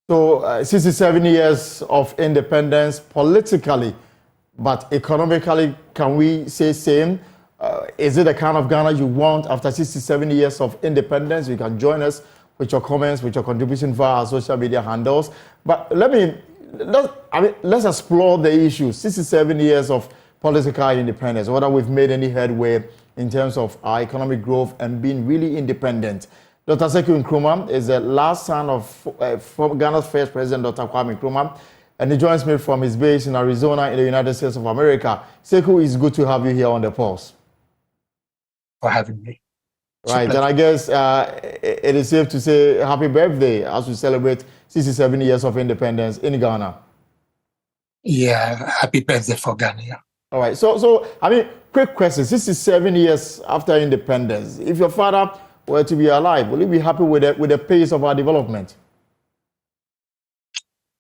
So 67 years of independence politically, but economically, can we say same? Is it the kind of Ghana you want after 67 years of independence? You can join us with your comments, with your contribution via our social media handles. But let's explore the issue. 67 years of political independence, whether we've made any headway in terms of our economic growth and being really independent. Dr. Sekou Nkrumah is the last son of Ghana's first president, Dr. Kwame Nkrumah, and he joins me from his base in Arizona in the United States of America. Sekou, it's good to have you here on the Pulse. For having me. Right, and I guess it is safe to say happy birthday as we celebrate 67 years of independence in Ghana. Yeah, happy birthday for Ghana. Yeah. All right, so I mean, quick question: 67 years after independence, if your father were to be alive, will you be happy with the pace of our development?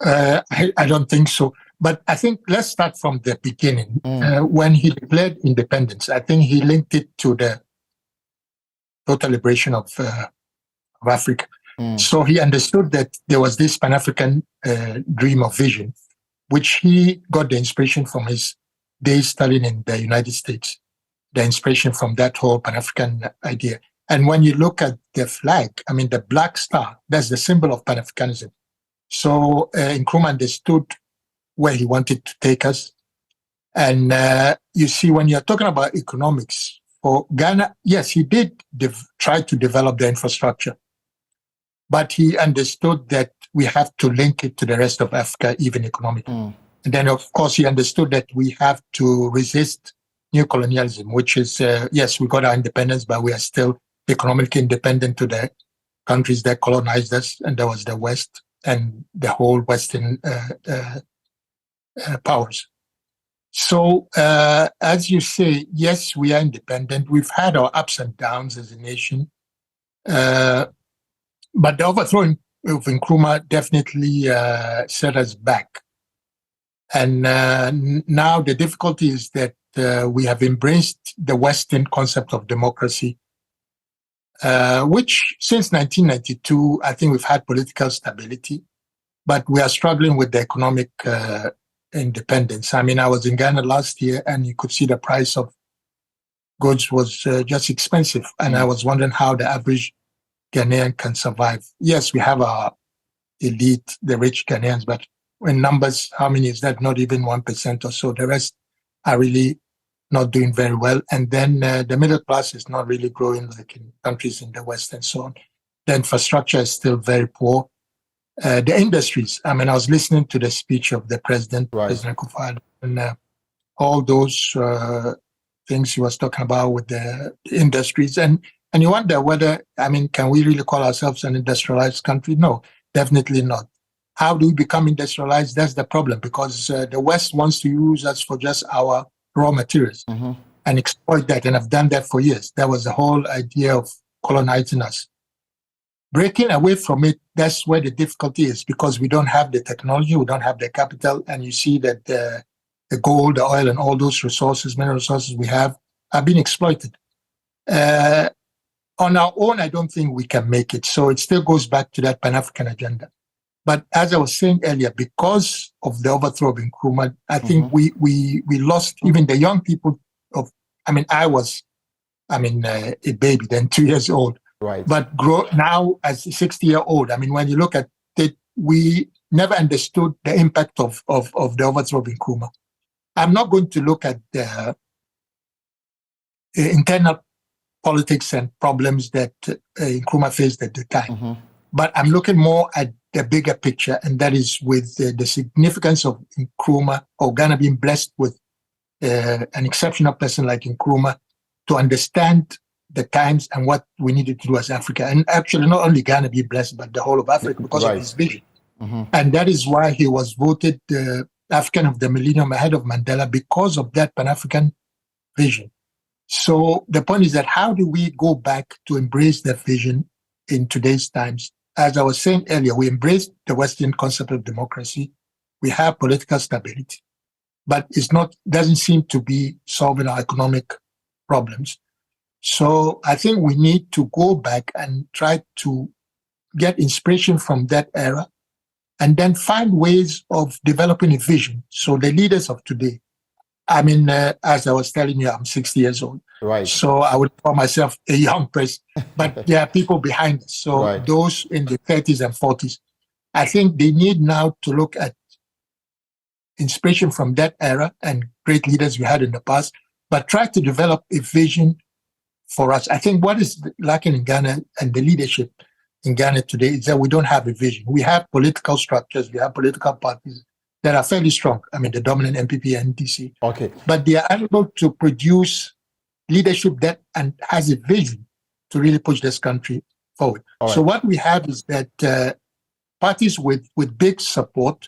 I don't think so. But I think let's start from the beginning. When he declared independence, I think he linked it to the total liberation of Africa. So he understood that there was this Pan-African dream of vision, which he got the inspiration from his days studying in the United States, the inspiration from that whole Pan-African idea. And when you look at the flag, I mean, the black star, that's the symbol of Pan-Africanism. So Nkrumah understood where he wanted to take us. And you see, when you're talking about economics, for Ghana, yes, he did try to develop the infrastructure, but he understood that we have to link it to the rest of Africa, even economically. And then, of course, he understood that we have to resist neocolonialism, which is, yes, we got our independence, but we are still economically independent to the countries that colonized us, and that was the West and the whole Western powers. So, as you say, yes, we are independent. We've had our ups and downs as a nation. But the overthrow of Nkrumah definitely set us back. And now the difficulty is that we have embraced the Western concept of democracy, which since 1992, I think we've had political stability, but we are struggling with the economic independence. I mean, I was in Ghana last year and you could see the price of goods was just expensive. And I was wondering how the average Ghanaian can survive. Yes, we have our elite, the rich Ghanaians, but in numbers, how many is that? Not even 1% or so. The rest are really not doing very well. And then the middle class is not really growing like in countries in the West and so on. The infrastructure is still very poor. The industries, I mean, I was listening to the speech of the president, President Nkrumah, and all those things he was talking about with the industries. And you wonder whether, I mean, can we really call ourselves an industrialized country? No, definitely not. How do we become industrialized? That's the problem, because the West wants to use us for just our raw materials and exploit that, and have done that for years. That was the whole idea of colonizing us. Breaking away from it, that's where the difficulty is, because we don't have the technology, we don't have the capital, and you see that the gold, the oil, and all those resources, mineral resources we have been exploited. On our own, I don't think we can make it. So it still goes back to that Pan-African agenda. But as I was saying earlier, because of the overthrow of Nkrumah, I think we lost even the young people of, I mean, I was a baby then, 2 years old. Right. But now as a 60-year-old, I mean, when you look at it, we never understood the impact of the overthrow of Nkrumah. I'm not going to look at the internal politics and problems that Nkrumah faced at the time. But I'm looking more at the bigger picture, and that is with the significance of Nkrumah, or Ghana being blessed with an exceptional person like Nkrumah to understand the times and what we needed to do as Africa. And actually, not only Ghana be blessed, but the whole of Africa, because of his vision. And that is why he was voted the African of the Millennium ahead of Mandela, because of that Pan-African vision. So the point is that how do we go back to embrace that vision in today's times? As I was saying earlier, we embraced the Western concept of democracy. We have political stability, but doesn't seem to be solving our economic problems. So I think we need to go back and try to get inspiration from that era and then find ways of developing a vision. So the leaders of today, as I was telling you, I'm 60 years old. Right. So I would call myself a young person, but there are people behind us. So right. Those in the 30s and 40s, I think they need now to look at inspiration from that era and great leaders we had in the past, but try to develop a vision for us. I think what is lacking in Ghana and the leadership in Ghana today is that we don't have a vision. We have political structures, we have political parties that are fairly strong. The dominant MPP and NDC. Okay. But they are unable to produce leadership that and has a vision to really push this country forward. Right. So what we have is that parties with big support,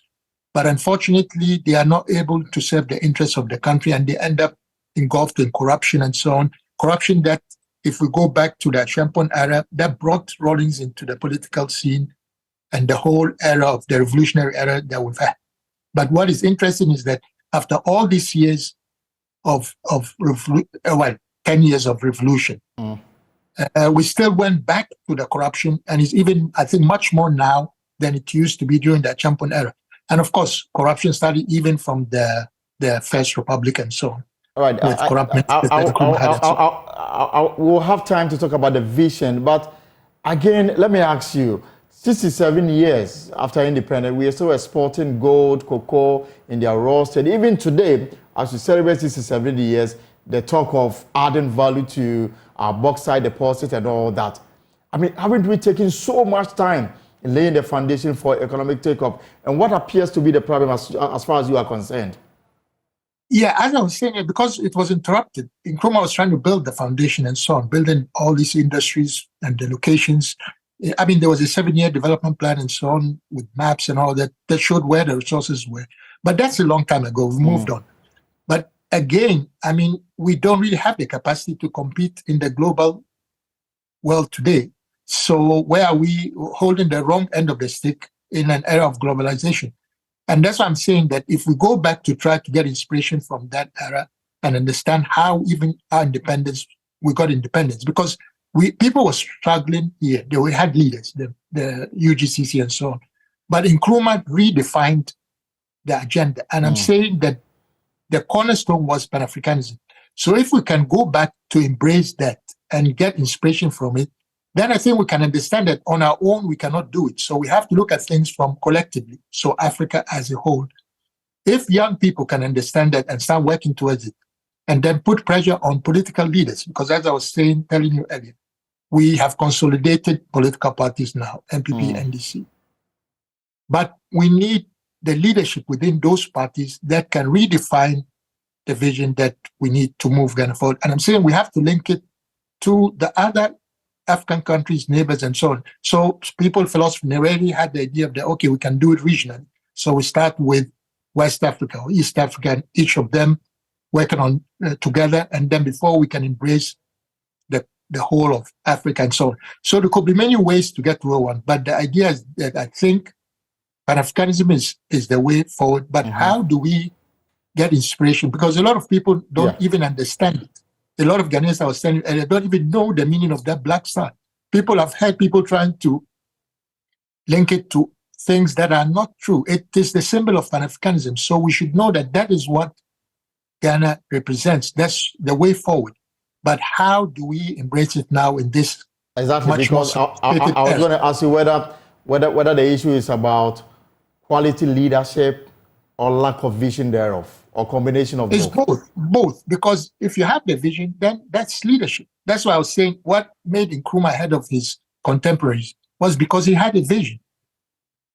but unfortunately they are not able to serve the interests of the country, and they end up engulfed in corruption and so on. Corruption that, if we go back to the Champagne era, that brought Rawlings into the political scene and the whole era of the revolutionary era that we've had. But what is interesting is that after all these years of 10 years of revolution, we still went back to the corruption, and it's even, I think, much more now than it used to be during the Champagne era. And of course, corruption started even from the First Republic and so on. All right. We'll have time to talk about the vision, but again, let me ask you, 67 years after independence, we are still exporting gold, cocoa in their raw state. Even today, as we celebrate 67 years, the talk of adding value to our bauxite deposit and all that. Haven't we taken so much time in laying the foundation for economic take-up? And what appears to be the problem as far as you are concerned? Yeah, as I was saying, because it was interrupted. Nkrumah was trying to build the foundation and so on, building all these industries and the locations. There was a 7-year development plan and so on with maps and all that showed where the resources were. But that's a long time ago. We've moved on. But again, we don't really have the capacity to compete in the global world today. So where are we holding the wrong end of the stick in an era of globalization? And that's why I'm saying that if we go back to try to get inspiration from that era and understand how even we got independence, because people were struggling here. We had leaders, the UGCC and so on. But Nkrumah redefined the agenda. And I'm saying that the cornerstone was Pan-Africanism. So if we can go back to embrace that and get inspiration from it, then I think we can understand that on our own, we cannot do it. So we have to look at things from collectively. So Africa as a whole. If young people can understand that and start working towards it, and then put pressure on political leaders, because as I was telling you earlier, we have consolidated political parties now, MPP, NDC. But we need the leadership within those parties that can redefine the vision that we need to move Ghana forward. And I'm saying we have to link it to the other African countries, neighbors, and so on. So philosophers already had the idea of that, okay, we can do it regionally. So we start with West Africa or East Africa, and each of them working on together, and then before we can embrace the whole of Africa and so on. So there could be many ways to get to one, but the idea is that I think Pan-Africanism is the way forward. But how do we get inspiration? Because a lot of people don't even understand it. A lot of Ghanaians, I was telling you, they don't even know the meaning of that black star. People have heard people trying to link it to things that are not true. It is the symbol of Pan-Africanism. So we should know that that is what Ghana represents. That's the way forward. But how do we embrace it now in this much more I was going to ask you whether the issue is about quality leadership or lack of vision thereof, or combination of both? Both. Because if you have the vision, then that's leadership. That's why I was saying what made Nkrumah ahead of his contemporaries was because he had a vision.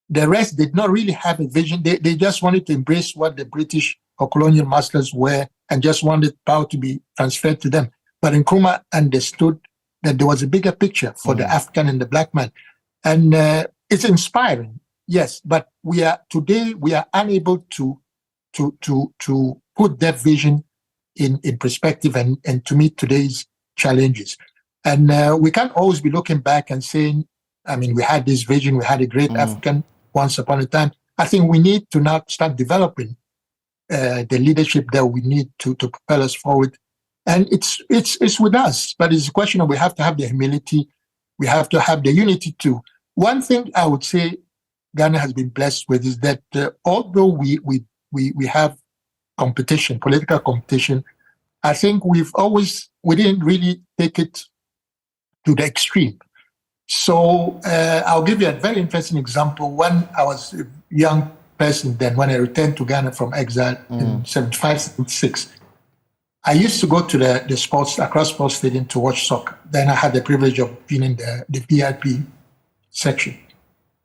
The rest did not really have a vision. They just wanted to embrace what the British or colonial masters were and just wanted power to be transferred to them. But Nkrumah understood that there was a bigger picture for the African and the black man. And it's inspiring, yes, but today we are unable to put that vision in perspective and to meet today's challenges. And we can't always be looking back and saying, we had this vision, we had a great African once upon a time. I think we need to now start developing the leadership that we need to propel us forward. And it's with us, but it's a question of we have to have the humility, we have to have the unity too. One thing I would say Ghana has been blessed with is that although we have competition, political competition, I think we didn't really take it to the extreme. So I'll give you a very interesting example. When I was a young person then, when I returned to Ghana from exile in 75, 76, I used to go to the sports, Accra Sports Stadium to watch soccer. Then I had the privilege of being in the VIP section.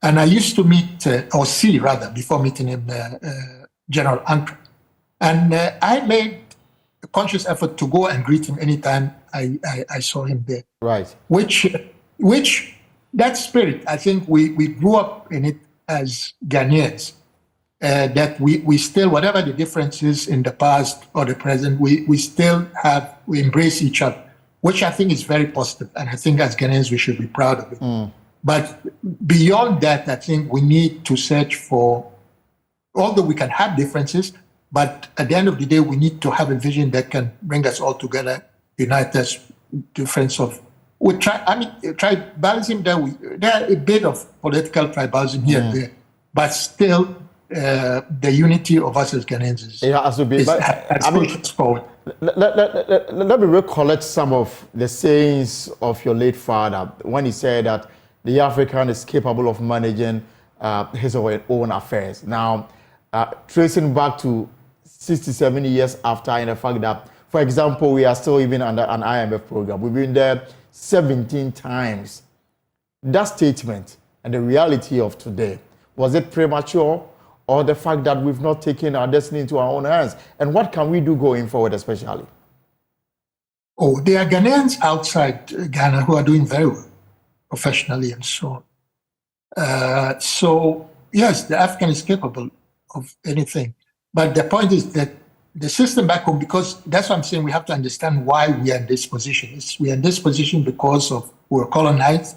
And I used to meet, before meeting him, General Nkrumah. And I made a conscious effort to go and greet him anytime I saw him there. Right. Which that spirit, I think we grew up in it as Ghanaians. That we still, whatever the differences in the past or the present, we embrace each other, which I think is very positive. And I think as Ghanaians, we should be proud of it. But beyond that, I think we need to search for, although we can have differences, but at the end of the day, we need to have a vision that can bring us all together, unite us, difference of, tribalism, there are a bit of political tribalism here and there, but still, the unity of us as Ghanaians has to be. Forward. Let me recollect some of the sayings of your late father when he said that the African is capable of managing his or her own affairs. Now, tracing back to 67 years after, in the fact that, for example, we are still even under an IMF program. We've been there 17 times. That statement and the reality of today, was it premature, or the fact that we've not taken our destiny into our own hands? And what can we do going forward, especially? Oh, there are Ghanaians outside Ghana who are doing very well, professionally and so on. So, yes, the African is capable of anything. But the point is that the system back home, because that's what I'm saying, we have to understand why we are in this position. We are in this position because we were colonized,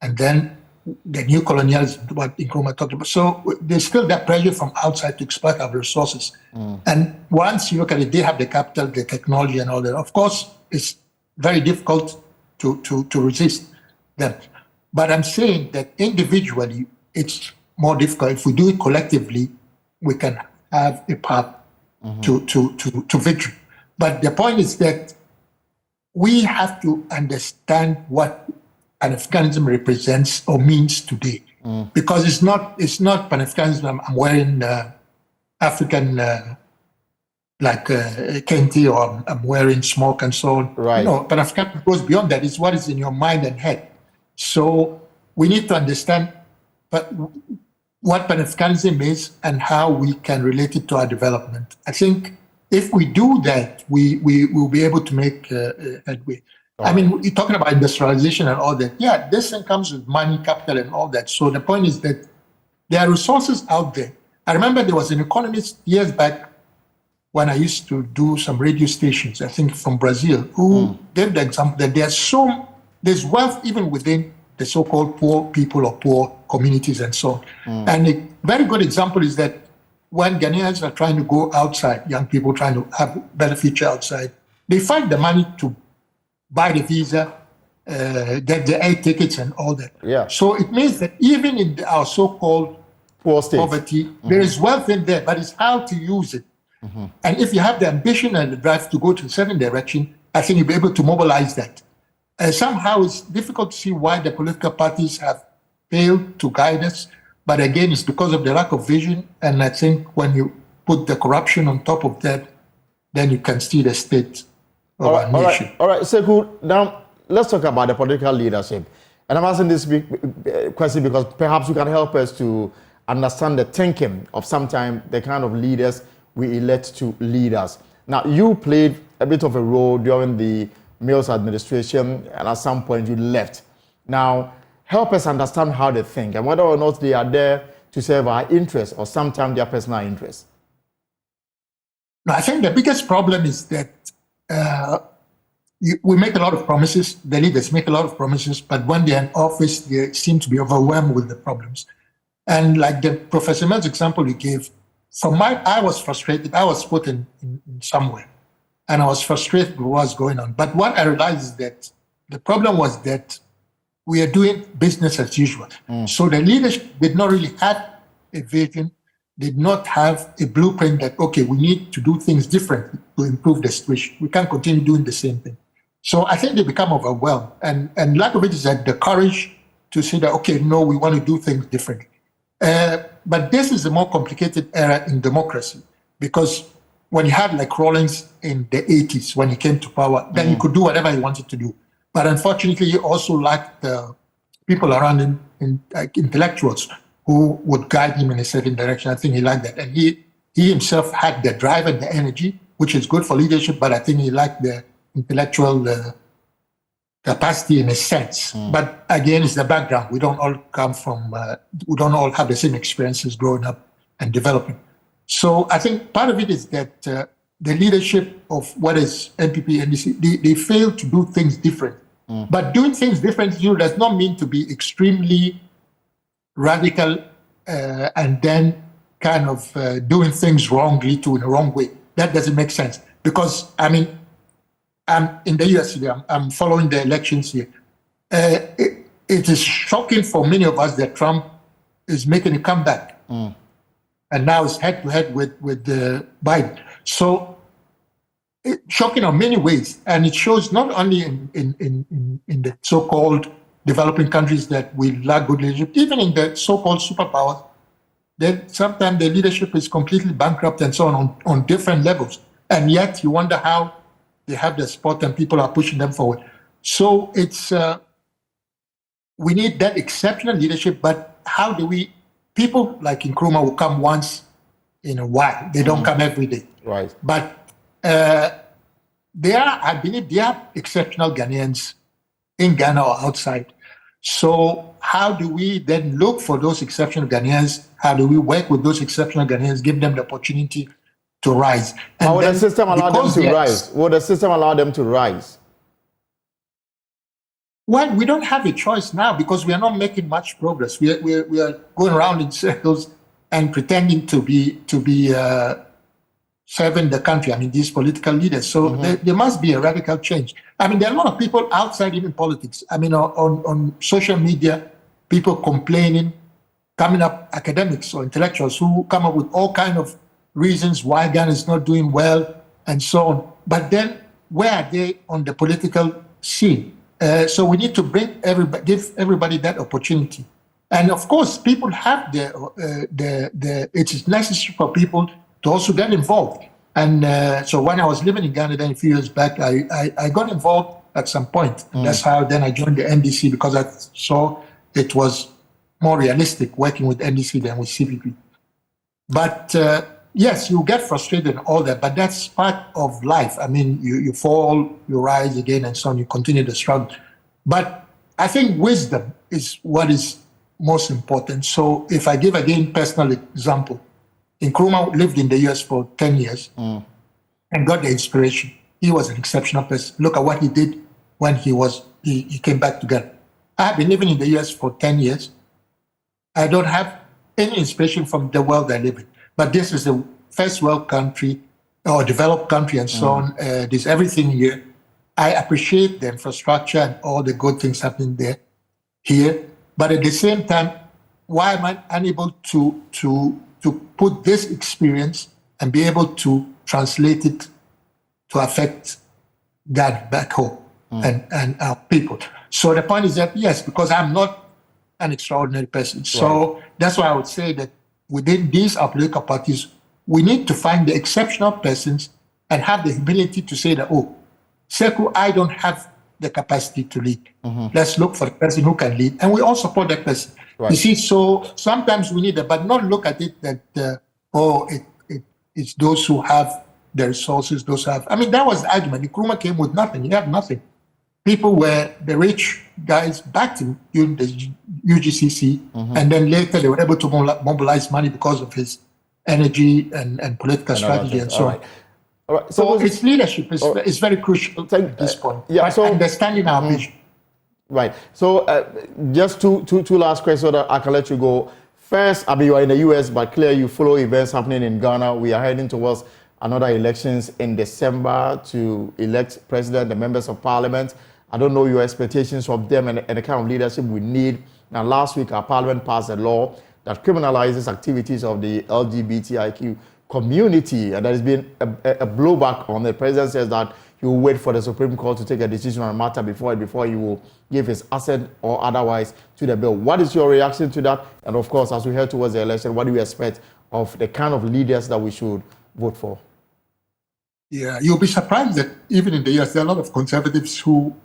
and then the neocolonialism, what Nkrumah talked about. So there's still that pressure from outside to exploit our resources. And once you look at it, they have the capital, the technology and all that. Of course, it's very difficult to resist them. But I'm saying that individually, it's more difficult. If we do it collectively, we can have a path to victory. But the point is that we have to understand what Pan-Africanism represents or means today, because it's not Pan-Africanism. I'm wearing African like kente, or I'm wearing smoke and so on. Right. No, Pan-Africanism goes beyond that. It's what is in your mind and head. So we need to understand what Pan-Africanism is and how we can relate it to our development. I think if we do that, we will be able to make headway. I mean, you're talking about industrialization and all that. Yeah, this thing comes with money, capital, and all that. So the point is that there are resources out there. I remember there was an economist years back when I used to do some radio stations, I think from Brazil, who gave the example that there's wealth even within the so-called poor people or poor communities and so on. And a very good example is that when Ghanaians are trying to go outside, young people trying to have a better future outside, they find the money to buy the visa, get the air tickets and all that. Yeah. So it means that even in our so-called poor states, poverty, there is wealth in there, but it's how to use it. And if you have the ambition and the drive to go to a certain direction, I think you'll be able to mobilize that. Somehow it's difficult to see why the political parties have failed to guide us. But again, it's because of the lack of vision. And I think when you put the corruption on top of that, then you can see the state of our nation. All right, Sekou, now let's talk about the political leadership. And I'm asking this question because perhaps you can help us to understand the thinking of sometimes the kind of leaders we elect to lead us. Now, you played a bit of a role during the Mills administration, and at some point you left. Now, help us understand how they think and whether or not they are there to serve our interests or sometimes their personal interests. No, I think the biggest problem is that we make a lot of promises, the leaders make a lot of promises, but when they're in office, they seem to be overwhelmed with the problems. And like the Professor Mills example you gave, I was frustrated. I was put in somewhere, and I was frustrated with what was going on. But what I realized is that the problem was that we are doing business as usual. So the leadership did not really have a vision, did not have a blueprint that, okay, we need to do things differently to improve the situation. We can't continue doing the same thing. So I think they become overwhelmed. And lack of it is that the courage to say that, okay, no, we want to do things differently. But this is a more complicated era in democracy, because when you had like Rawlings in the 80s, when he came to power, then he could do whatever he wanted to do. But unfortunately, he also lacked people around him, like intellectuals, who would guide him in a certain direction. I think he lacked that. And he himself had the drive and the energy, which is good for leadership, but I think he lacked the intellectual capacity in a sense. But again, it's the background. We don't all come from, we don't all have the same experiences growing up and developing. So I think part of it is that the leadership of what is NPP and NDC, they fail to do things different. But doing things different does not mean to be extremely radical and then kind of doing things wrongly in the wrong way. That doesn't make sense. Because, I mean, I'm in the US today, I'm following the elections here. It is shocking for many of us that Trump is making a comeback. And now it's head-to-head with Biden. So it's shocking in many ways. And it shows not only in the so-called developing countries that we lack good leadership, even in the so-called superpowers, then sometimes the leadership is completely bankrupt and so on different levels. And yet you wonder how they have the support and people are pushing them forward. So it's, we need that exceptional leadership, but how do we, people like Nkrumah will come once in a while. They don't come every day. Right. But I believe there are exceptional Ghanaians in Ghana or outside. So how do we then look for those exceptional Ghanaians? How do we work with those exceptional Ghanaians, give them the opportunity to rise? And how would the system allow them to rise? Would the system allow them to rise? Well, we don't have a choice now because we are not making much progress. We are going around in circles and pretending to be serving the country. I mean, these political leaders. So there must be a radical change. I mean, there are a lot of people outside even politics. I mean, on social media, people complaining, coming up, academics or intellectuals who come up with all kinds of reasons why Ghana is not doing well and so on. But then where are they on the political scene? So we need to give everybody that opportunity. And of course, people have it is necessary for people to also get involved. And so when I was living in Ghana then a few years back, I got involved at some point. That's how then I joined the NDC, because I saw it was more realistic working with NDC than with CPP. But yes, you get frustrated and all that, but that's part of life. I mean, you fall, you rise again, and so on, you continue the struggle. But I think wisdom is what is most important. So if I give again personal example, Nkrumah lived in the US for 10 years and got the inspiration. He was an exceptional person. Look at what he did when he came back to Ghana. I have been living in the US for 10 years. I don't have any inspiration from the world I live in. But this is the first world country or developed country and so on. There's everything here. I appreciate the infrastructure and all the good things happening there, here. But at the same time, why am I unable to put this experience and be able to translate it to affect Ghana back home and our people? So the point is that, yes, because I'm not an extraordinary person. So that's why I would say that within these political parties, we need to find the exceptional persons and have the ability to say that, oh, Sekou, I don't have the capacity to lead. Let's look for a person who can lead. And we all support that person. Right. You see, so sometimes we need that, but not look at it that, it's those who have the resources, those who have. I mean, that was the argument. Nkrumah came with nothing. He had nothing. People were, the rich guys backed him during the UGCC, and then later they were able to mobilize money because of his energy and political strategy and so on. All right. So its leadership is very crucial at this point. Yeah, so understanding our vision. Right. So just two last questions so that I can let you go. First, I mean, you are in the US, but clearly you follow events happening in Ghana. We are heading towards another elections in December to elect president, the members of parliament. I don't know your expectations of them and the kind of leadership we need. Now, last week, our parliament passed a law that criminalizes activities of the LGBTIQ community, and there has been a blowback on it. The president says that he will wait for the Supreme Court to take a decision on the matter before he will give his assent or otherwise to the bill. What is your reaction to that? And of course, as we head towards the election, what do you expect of the kind of leaders that we should vote for? Yeah, you'll be surprised that even in the US, there are a lot of conservatives who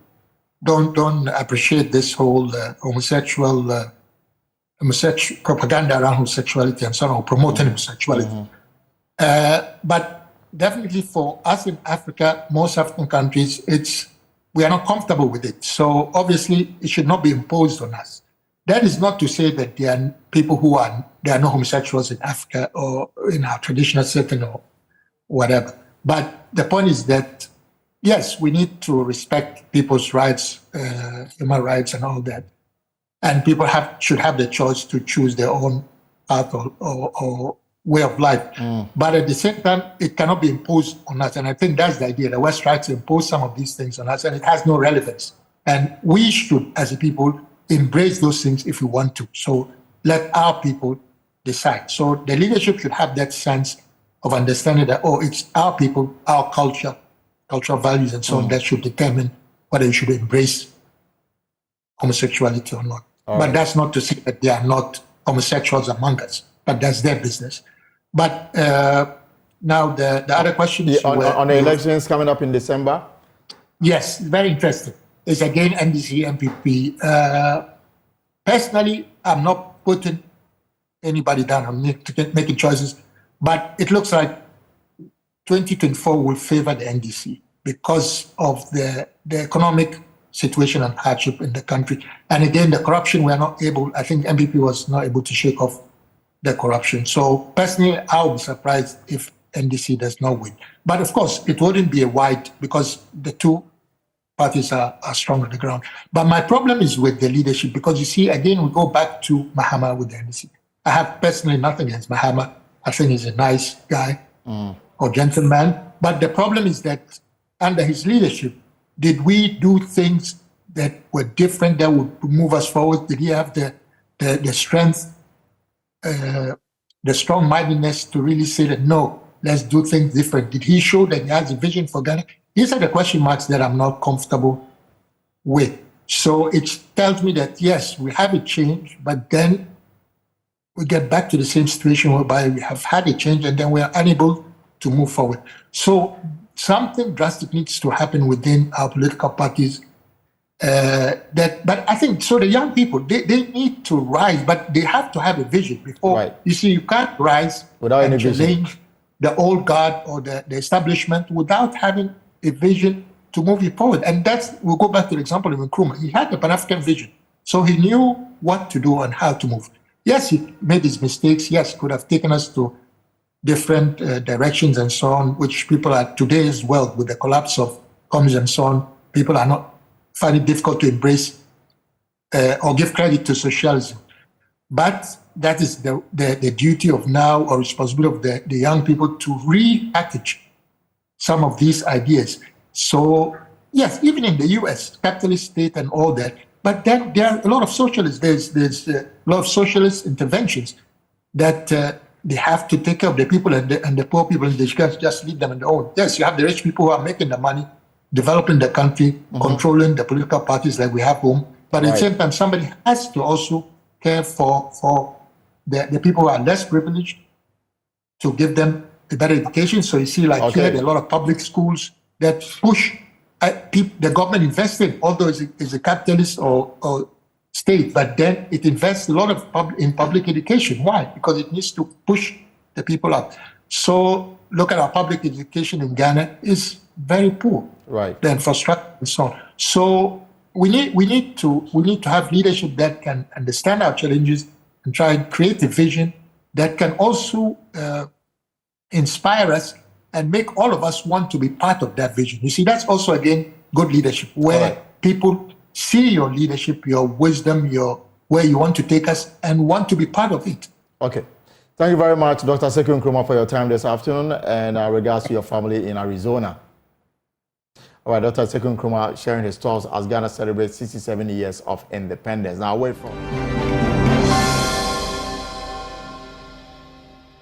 don't appreciate this whole homosexual propaganda around homosexuality and so on, or promoting homosexuality. But definitely for us in Africa, most African countries, we are not comfortable with it. So obviously, it should not be imposed on us. That is not to say that there are people there are no homosexuals in Africa or in our traditional setting or whatever. But the point is that, yes, we need to respect people's rights, human rights and all that. And people should have the choice to choose their own path or way of life. But at the same time, it cannot be imposed on us. And I think that's the idea. The West tries to impose some of these things on us, and it has no relevance. And we should, as a people, embrace those things if we want to. So let our people decide. So the leadership should have that sense of understanding that, it's our people, our culture, cultural values and so on that should determine whether you should embrace homosexuality or not. But that's not to say that there are not homosexuals among us, but that's their business. But now the other question is... on the elections coming up in December? Yes, very interesting. It's again NDC, MPP. Personally, I'm not putting anybody down. I'm making choices. But it looks like 2024 will favor the NDC because of the economic situation and hardship in the country. And again, the corruption, I think MPP was not able to shake off the corruption. So personally, I would be surprised if NDC does not win. But of course, it wouldn't be a wide because the two parties are strong on the ground. But my problem is with the leadership because you see, again, we go back to Mahama with the NDC. I have personally nothing against Mahama. I think he's a nice guy or gentleman. But the problem is that under his leadership, did we do things that were different that would move us forward? Did he have the strength, the strong-mindedness to really say that, no, let's do things different? Did he show that he has a vision for Ghana? These are the question marks that I'm not comfortable with. So it tells me that, yes, we have a change, but then we get back to the same situation whereby we have had a change and then we are unable to move forward. So something drastic needs to happen within our political parties. But I think, so the young people, they need to rise, but they have to have a vision before. Right. You see, you can't rise without and any vision. challenge the old guard or the establishment without having a vision to move it forward. And we'll go back to the example of Nkrumah. He had the Pan-African vision. So he knew what to do and how to move. Yes, he made his mistakes. Yes, could have taken us to different directions and so on, which people are today as well, with the collapse of communism and so on. People are not finding it difficult to embrace or give credit to socialism. But that is the duty of now, or responsibility of the young people to repackage some of these ideas. So yes, even in the US, capitalist state and all that, but then there are a lot of socialists. There's a lot of socialist interventions that they have to take care of the people and the poor people, and they can't just leave them on their own. Yes, you have the rich people who are making the money, developing the country, controlling the political parties like we have home. But at the same time, somebody has to also care for the people who are less privileged, to give them a better education. So you see, like here, there are a lot of public schools that push the government invested, although it's a capitalist or state, but then it invests a lot in public education. Why? Because it needs to push the people up. So look at our public education in Ghana is very poor. Right. The infrastructure and so on. So we need to have leadership that can understand our challenges and try and create a vision that can also inspire us and make all of us want to be part of that vision. You see, that's also, again, good leadership, where people see your leadership, your wisdom, where you want to take us and want to be part of it. Okay. Thank you very much, Dr. Sekou Nkrumah, for your time this afternoon, and regards to your family in Arizona. All right, Dr. Sekou Nkrumah sharing his thoughts as Ghana celebrates 67 years of independence. Now, away from